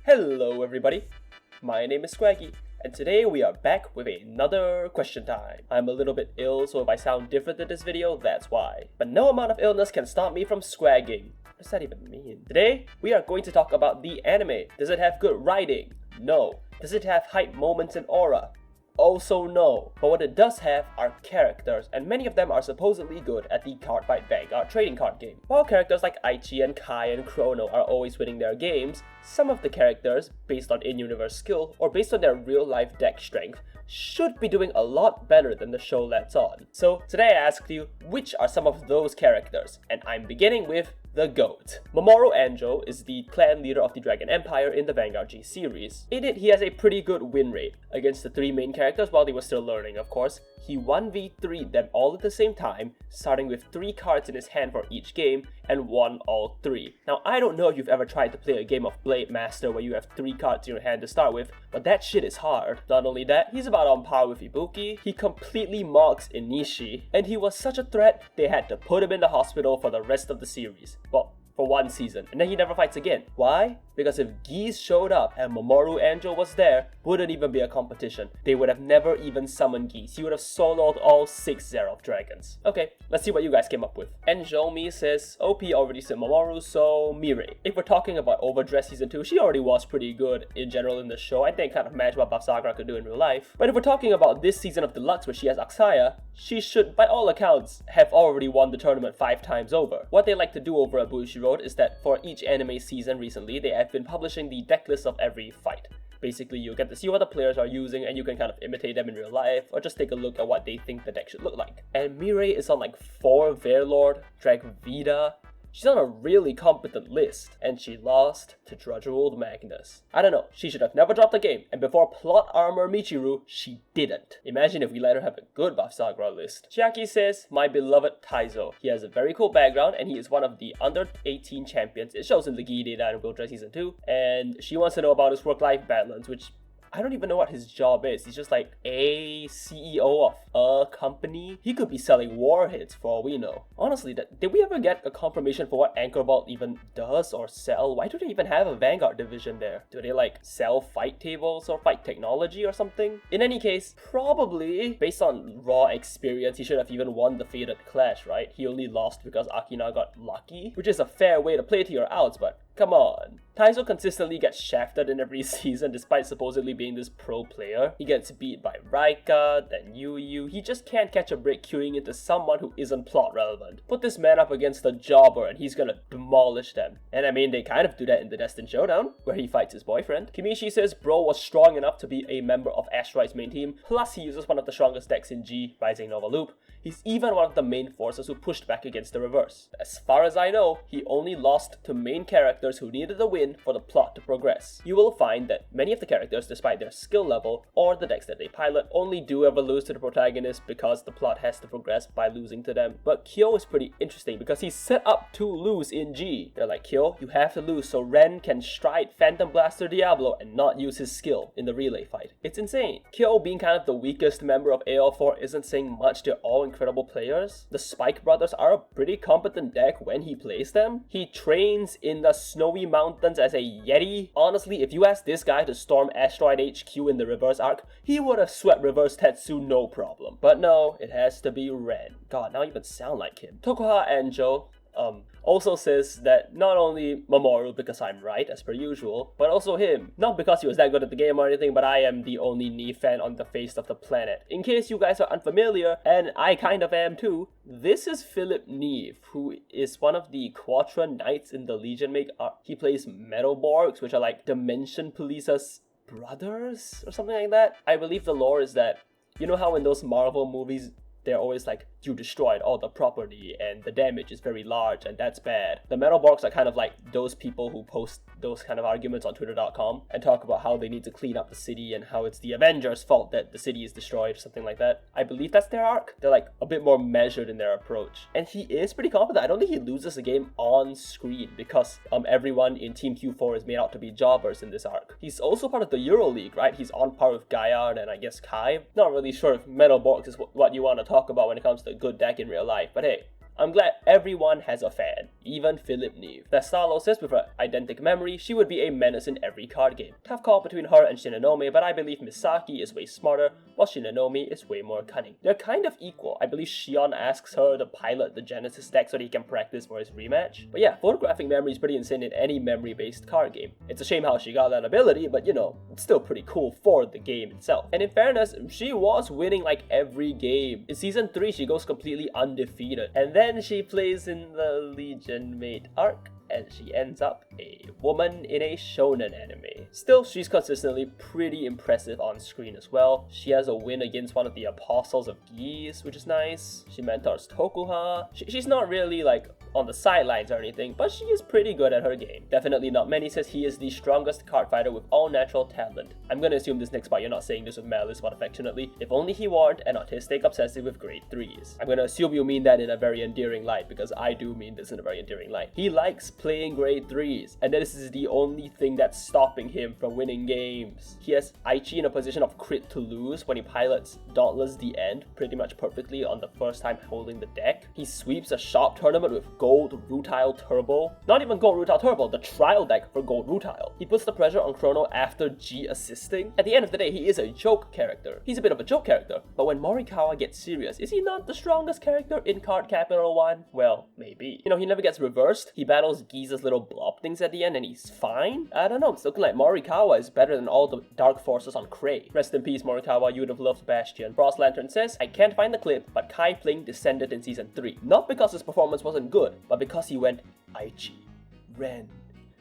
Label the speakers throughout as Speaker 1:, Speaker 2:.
Speaker 1: Hello everybody, my name is Swaggy, and today we are back with another question time. I'm a little bit ill, so if I sound different in this video, that's why. But no amount of illness can stop me from swagging. What does that even mean? Today, we are going to talk about the anime. Does it have good writing? No. Does it have hype moments and aura? Also no. But what it does have are characters, and many of them are supposedly good at the Cardfight Vanguard trading card game. While characters like Aichi and Kai and Chrono are always winning their games, some of the characters, based on in-universe skill or based on their real-life deck strength, should be doing a lot better than the show lets on. So today I asked you, which are some of those characters? And I'm beginning with the GOAT. Mamoru Angelo is the clan leader of the Dragon Empire in the Vanguard G series. In it, he has a pretty good win rate against the three main characters while they were still learning, of course. He 1v3'd them all at the same time, starting with 3 cards in his hand for each game, and won all 3. Now, I don't know if you've ever tried to play a game of Blade Master where you have 3 cards in your hand to start with, but that shit is hard. Not only that, he's about on par with Ibuki, he completely mocks Inishi, and he was such a threat, they had to put him in the hospital for the rest of the series. Well, for 1 season, and then he never fights again. Why? Because if Geese showed up and Mamoru Angelo was there, wouldn't even be a competition. They would have never even summoned Geese. He would have soloed all 6 Xerath dragons. Okay, let's see what you guys came up with. Enjomi says, OP already said Mamoru, so Mirei. If we're talking about Overdress Season 2, she already was pretty good in general in the show. I think kind of matched what Buff Sakura could do in real life. But if we're talking about this season of Deluxe where she has Akasaya, she should, by all accounts, have already won the tournament 5 times over. What they like to do over at Bushiroad is that for each anime season recently, they have been publishing the deck list of every fight. Basically, you get to see what the players are using and you can kind of imitate them in real life or just take a look at what they think the deck should look like. And Mirei is on like 4 Verlord, Dragvita. She's on a really competent list, and she lost to Drudgerwold Magnus. I don't know, she should have never dropped a game, and before Plot Armor Michiru, she didn't. Imagine if we let her have a good Buff Sakura list. Chiaki says, my beloved Taezo. He has a very cool background, and he is one of the under 18 champions. It shows in the Gi data in Wildred Season 2, and she wants to know about his work-life balance, which I don't even know what his job is. He's just like a CEO of a company. He could be selling warheads for all we know. Honestly, did we ever get a confirmation for what Anchor Vault even does or sell? Why do they even have a Vanguard division there? Do they like sell fight tables or fight technology or something? In any case, probably, based on raw experience, he should have even won the Fated Clash, right? He only lost because Akina got lucky, which is a fair way to play to your outs, but come on. Taezo consistently gets shafted in every season despite supposedly being this pro player. He gets beat by Raika, then Yu. He just can't catch a break queuing into someone who isn't plot relevant. Put this man up against a jobber and he's gonna demolish them. And I mean, they kind of do that in the Destined Showdown, where he fights his boyfriend. Kimishi says bro was strong enough to be a member of Asteroid's main team, plus he uses one of the strongest decks in G, Rising Nova Loop. He's even one of the main forces who pushed back against the reverse. As far as I know, he only lost to main characters who needed a win for the plot to progress. You will find that many of the characters, despite their skill level or the decks that they pilot, only do ever lose to the protagonist because the plot has to progress by losing to them. But Kyo is pretty interesting because he's set up to lose in G. They're like, Kyo, you have to lose so Ren can stride Phantom Blaster Diablo and not use his skill in the relay fight. It's insane. Kyo being kind of the weakest member of AL4 isn't saying much. They're all incredible players. The Spike Brothers are a pretty competent deck when he plays them. He trains in the snowy mountains as a Yeti. Honestly, if you asked this guy to storm Asteroid HQ in the reverse arc, he would have swept reverse Tetsu no problem. But no, it has to be Ren. God, now I even sound like him. Tokuha Anjo also says that not only Mamoru, because I'm right as per usual, but also him. Not because he was that good at the game or anything, but I am the only Neve fan on the face of the planet. In case you guys are unfamiliar, and I kind of am too, this is Philip Neve, who is one of the Quattro Knights in the Legion Make arc. He plays Metalborgs, which are like Dimension Police's brothers or something like that. I believe the lore is that, you know how in those Marvel movies, they're always like, you destroyed all the property and the damage is very large and that's bad. The Metalborgs are kind of like those people who post those kind of arguments on twitter.com and talk about how they need to clean up the city and how it's the Avengers' fault that the city is destroyed or something like that. I believe that's their arc. They're like a bit more measured in their approach. And he is pretty competent. I don't think he loses a game on screen because everyone in Team Q4 is made out to be jobbers in this arc. He's also part of the Euro League, right? He's on par with Gaillard and I guess Kai. Not really sure if Metalborgs is what you want to talk about when it comes to a good deck in real life, but hey, I'm glad everyone has a fan, even Philip Neve. Thestalo says with her identical memory, she would be a menace in every card game. Tough call between her and Shinonome, but I believe Misaki is way smarter, while Shinonome is way more cunning. They're kind of equal. I believe Shion asks her to pilot the Genesis deck so that he can practice for his rematch. But yeah, photographic memory is pretty insane in any memory-based card game. It's a shame how she got that ability, but you know, it's still pretty cool for the game itself. And in fairness, she was winning like every game. In season 3, she goes completely undefeated, and then she plays in the Legion Mate arc, and she ends up a woman in a shonen anime. Still, she's consistently pretty impressive on screen as well. She has a win against one of the Apostles of Geese, which is nice. She mentors Tokuha. She's not really like on the sidelines or anything, but she is pretty good at her game. Definitely Not Many says he is the strongest card fighter with all natural talent. I'm gonna assume this next part you're not saying this with malice but affectionately. If only he weren't an autistic obsessive with grade 3s. I'm gonna assume you mean that in a very endearing light, because I do mean this in a very endearing light. He likes playing grade 3s, and this is the only thing that's stopping him from winning games. He has Aichi in a position of crit to lose when he pilots Dauntless the End pretty much perfectly on the first time holding the deck. He sweeps a sharp tournament with Gold Rutile Turbo. Not even Gold Rutile Turbo, the trial deck for Gold Rutile. He puts the pressure on Chrono after G assisting. At the end of the day, he is a joke character. He's a bit of a joke character, but when Morikawa gets serious, is he not the strongest character in Card Capital 1? Well, maybe. You know, he never gets reversed. He battles Giza's little blob things at the end and he's fine. I don't know, it's looking like Morikawa is better than all the dark forces on Cray. Rest in peace, Morikawa, you would have loved Bastion. Frost Lantern says, I can't find the clip, but Kai playing Descendant in Season 3. Not because his performance wasn't good, but because he went, Aichi, Ren,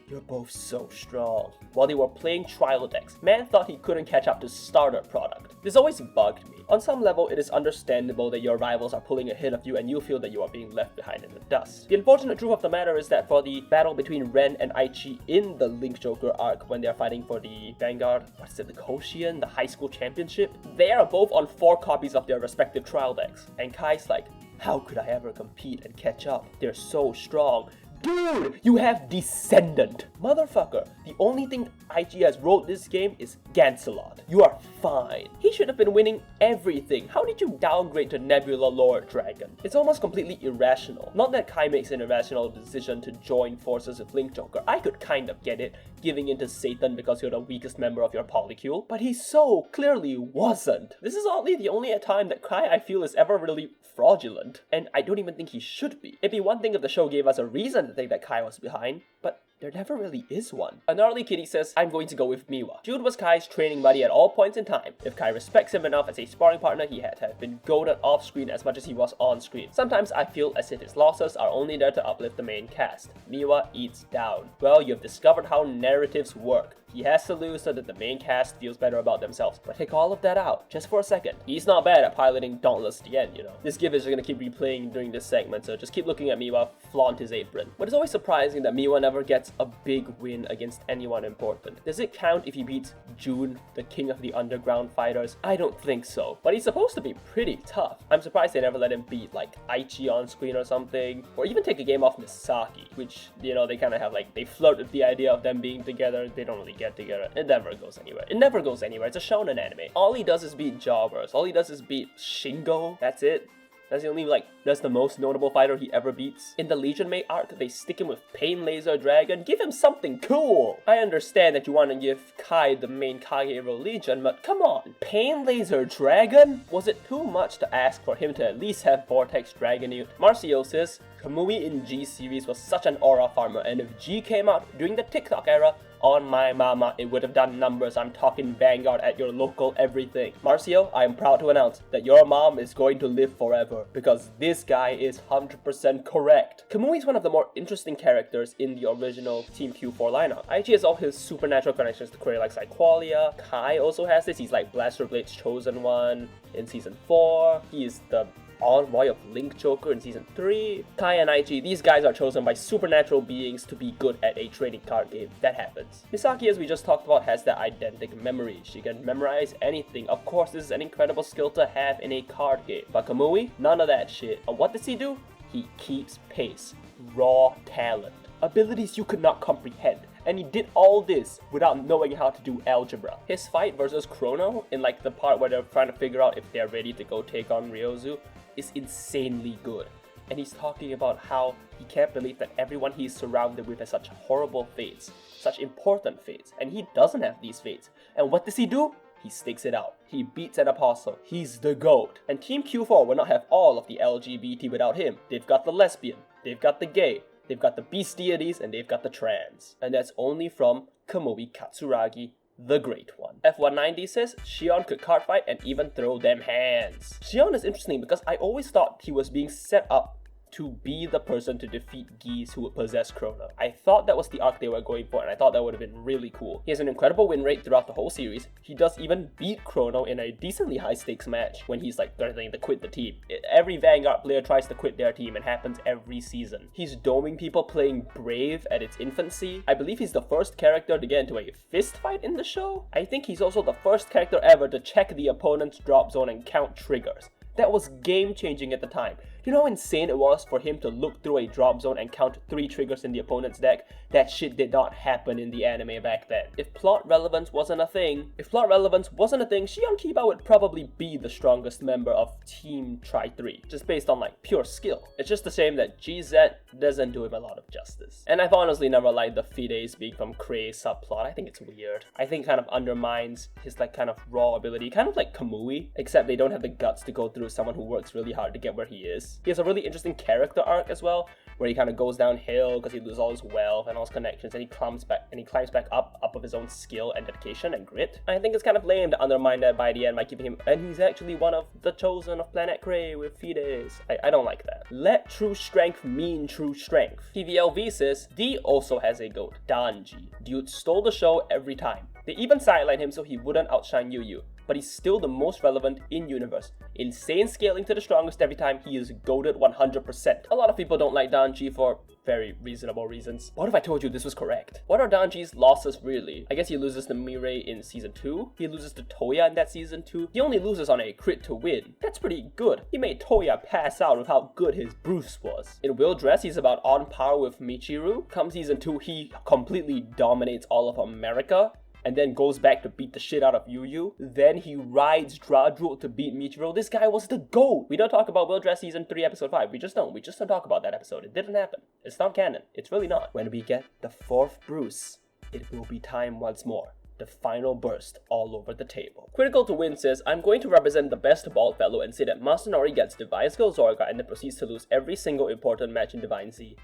Speaker 1: you're both so strong. While they were playing trial decks, man thought he couldn't catch up to starter product. This always bugged me. On some level, it is understandable that your rivals are pulling ahead of you and you feel that you are being left behind in the dust. The unfortunate truth of the matter is that for the battle between Ren and Aichi in the Link Joker arc when they are fighting for the Vanguard, what is it, the Koshian, the high school championship, they are both on 4 copies of their respective trial decks. And Kai's like, how could I ever compete and catch up? They're so strong. Dude, you have Descendant. Motherfucker, the only thing Aichi has rolled this game is Gancelot. You are fine. He should have been winning everything. How did you downgrade to Nebula Lord Dragon? It's almost completely irrational. Not that Kai makes an irrational decision to join forces with Link Joker. I could kind of get it, giving in to Satan because you're the weakest member of your polycule. But he so clearly wasn't. This is oddly the only time that Kai I feel is ever really fraudulent. And I don't even think he should be. It'd be one thing if the show gave us a reason to think that Kai was behind, but there never really is one. A gnarly kitty says, I'm going to go with Miwa. Jude was Kai's training buddy at all points in time. If Kai respects him enough as a sparring partner, he had to have been goated off screen as much as he was on screen. Sometimes I feel as if his losses are only there to uplift the main cast. Miwa eats down. Well, you've discovered how narratives work. He has to lose so that the main cast feels better about themselves. But take all of that out, just for a second. He's not bad at piloting Dauntless the End, you know. This gif is gonna keep replaying during this segment, so just keep looking at Miwa flaunt his apron. But it's always surprising that Miwa never gets a big win against anyone important. Does it count if he beats Jun, the king of the underground fighters? I don't think so. But he's supposed to be pretty tough. I'm surprised they never let him beat like Aichi on screen or something. Or even take a game off Misaki, which, you know, they kind of have like, they flirt with the idea of them being together. They don't really get together. It never goes anywhere. It never goes anywhere. It's a shonen anime. All he does is beat jobbers. All he does is beat Shingo. That's it. That's the only, that's the most notable fighter he ever beats. In the Legion Mate arc, they stick him with Pain Laser Dragon. Give him something cool! I understand that you want to give Kai the main Kage Legion, but come on! Pain Laser Dragon? Was it too much to ask for him to at least have Vortex Dragonute? Marcio says, Kamui in G series was such an aura farmer, and if G came out during the TikTok era, on my mama, it would have done numbers. I'm talking Vanguard at your local everything. Marcio, I am proud to announce that your mom is going to live forever because this guy is 100% correct. Kamui is one of the more interesting characters in the original Team Q4 lineup. Aichi has all his supernatural connections to Query like Psyqualia. Kai also has this. He's like Blaster Blade's chosen one in Season 4. He is the envoy of Link Joker in Season 3. Kai and Aichi, these guys are chosen by supernatural beings to be good at a trading card game. That happens. Misaki, as we just talked about, has that eidetic memory. She can memorize anything. Of course, this is an incredible skill to have in a card game. But Kamui, none of that shit. And what does he do? He keeps pace. Raw talent. Abilities you could not comprehend. And he did all this without knowing how to do algebra. His fight versus Chrono, in like the part where they're trying to figure out if they're ready to go take on Ryozu, is insanely good. and he's talking about how he can't believe that everyone he's surrounded with has such horrible fates, such important fates, and he doesn't have these fates. And what does he do? He sticks it out. He beats an apostle. He's the GOAT. And Team Q4 will not have all of the LGBT without him. They've got the lesbian, they've got the gay, they've got the beast deities, and they've got the trans. And that's only from Kamui Katsuragi, the Great One. F190 says Shion could cardfight and even throw them hands. Shion is interesting because I always thought he was being set up to be the person to defeat geese who would possess Chrono. I thought that was the arc they were going for, and I thought that would have been really cool. He has an incredible win rate throughout the whole series. He does even beat Chrono in a decently high stakes match when he's like threatening to quit the team. Every Vanguard player tries to quit their team, and happens every season. He's doming people playing Brave at its infancy. I believe he's the first character to get into a fist fight in the show. I think he's also the first character ever to check the opponent's drop zone and count triggers. That was game-changing at the time. You know how insane it was for him to look through a drop zone and count 3 triggers in the opponent's deck? That shit did not happen in the anime back then. If plot relevance wasn't a thing, Shion Kiba would probably be the strongest member of Team Tri-3, just based on like pure skill. It's just a shame that GZ doesn't do him a lot of justice. And I've honestly never liked the Fides being from Cray subplot. I think it's weird. I think it kind of undermines his like kind of raw ability, kind of like Kamui, except they don't have the guts to go through someone who works really hard to get where he is. He has a really interesting character arc as well, where he kind of goes downhill because he loses all his wealth and all his connections, and he climbs back up of his own skill and dedication and grit. I think it's kind of lame to undermine that by the end by keeping him, and he's actually one of the chosen of Planet Cray with Fides. I don't like that. Let true strength mean true strength. TVLV says D also has a GOAT, Danji. Dude stole the show every time. They even sidelined him so he wouldn't outshine Yu, but he's still the most relevant in-universe. Insane scaling to the strongest every time, he is goated 100%. A lot of people don't like Danji for very reasonable reasons. What if I told you this was correct? What are Danji's losses really? I guess he loses to Mirei in season 2. He loses to Toya in that season 2. He only loses on a crit to win. That's pretty good. He made Toya pass out with how good his Bruce was. In Will Dress, he's about on par with Michiru. Come season 2, he completely dominates all of America, and then goes back to beat the shit out of Yu. Then he rides Dradrul to beat Michiru. This guy was the GOAT! We don't talk about Will Dress season 3 episode 5. We just don't talk about that episode. It didn't happen. It's not canon. It's really not. When we get the 4th Bruce, it will be time once more. The final burst all over the table. Critical to Win says, I'm going to represent the best bald fellow and say that Masanori gets Divine Skill Zorga and then proceeds to lose every single important match in Divine Z.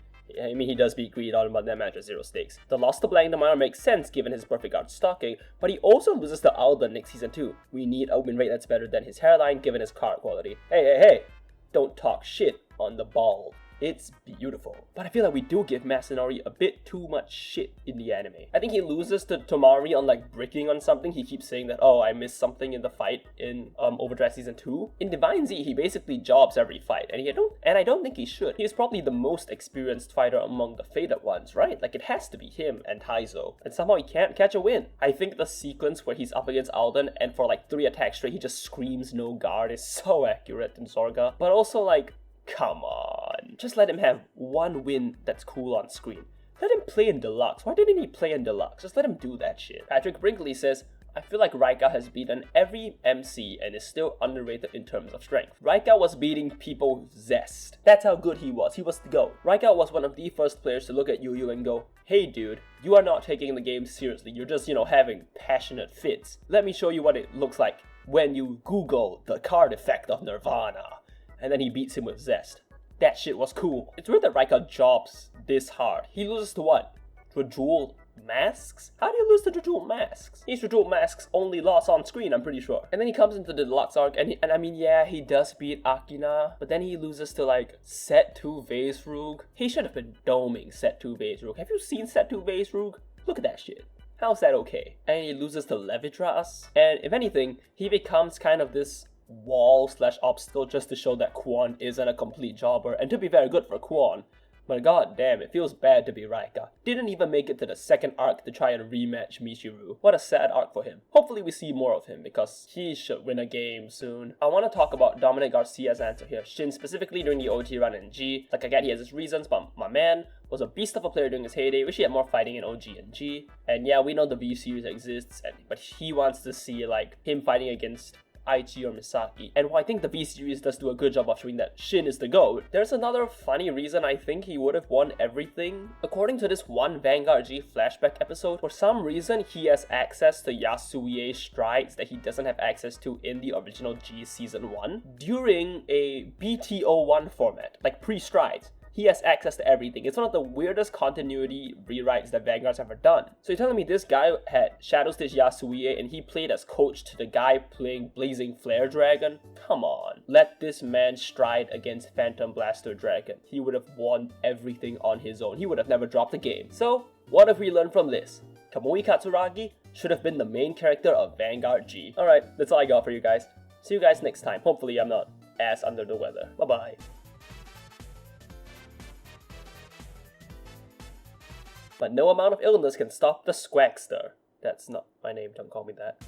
Speaker 1: I mean, he does beat Greed on, but that match is 0 stakes. The loss to Blank Damara makes sense given his perfect guard stalking, but he also loses to Alden next season too. We need a win rate that's better than his hairline given his card quality. Hey! Don't talk shit on the bald. It's beautiful. But I feel like we do give Masanori a bit too much shit in the anime. I think he loses to Tomari on like bricking on something. He keeps saying that, oh, I missed something in the fight in Overdrive Season 2. In Divine Z, he basically jobs every fight, and I don't think he should. He is probably the most experienced fighter among the Faded ones, right? Like, it has to be him and Taezo. And somehow he can't catch a win. I think the sequence where he's up against Alden and for like 3 attacks straight, he just screams no guard is so accurate in Zorga. But also like, come on. Just let him have one win that's cool on screen. Let him play in Deluxe. Why didn't he play in Deluxe? Just let him do that shit. Patrick Brinkley says, I feel like Raika has beaten every MC and is still underrated in terms of strength. Raika was beating people with zest. That's how good he was. He was the GOAT. Raika was one of the first players to look at Yu and go, hey dude, you are not taking the game seriously. You're just, having passionate fits. Let me show you what it looks like when you Google the card effect of Nirvana. And then he beats him with zest. That shit was cool. It's weird that Raika jobs this hard. He loses to what? Dradrul Masks? How do you lose to Dradrul Masks? He's Dradrul Masks' only loss on screen, I'm pretty sure. And then he comes into the Deluxe arc, and I mean, yeah, he does beat Akina, but then he loses to like Set 2 Vaisrug. He should have been doming Set 2 Vaisrug. Have you seen Set 2 Vaisrug? Look at that shit. How's that okay? And he loses to Levitras. And if anything, he becomes kind of this wall/obstacle just to show that Kwon isn't a complete jobber, and to be very good for Kwon. But god damn, it feels bad to be Raika. Didn't even make it to the second arc to try and rematch Michiru. What a sad arc for him. Hopefully we see more of him because he should win a game soon. I want to talk about Dominic Garcia's answer here. Shin specifically during the OT run in G. Like, I get he has his reasons, but my man was a beast of a player during his heyday. Wish he had more fighting in OG and G. And yeah, we know the B series exists, but he wants to see like him fighting against Aichi or Misaki. And while I think the V series does do a good job of showing that Shin is the GOAT, there's another funny reason I think he would have won everything. According to this one Vanguard G flashback episode, for some reason he has access to Yasuie's strides that he doesn't have access to in the original G Season 1 during a BTO1 format, like pre-strides. He has access to everything. It's one of the weirdest continuity rewrites that Vanguard's ever done. So you're telling me this guy had Shadow Stitch Yasuie and he played as coach to the guy playing Blazing Flare Dragon? Come on. Let this man stride against Phantom Blaster Dragon. He would have won everything on his own. He would have never dropped a game. So, what have we learned from this? Kamui Katsuragi should have been the main character of Vanguard G. Alright, that's all I got for you guys. See you guys next time. Hopefully I'm not as under the weather. Bye bye. But no amount of illness can stop the Swagster. That's not my name, don't call me that.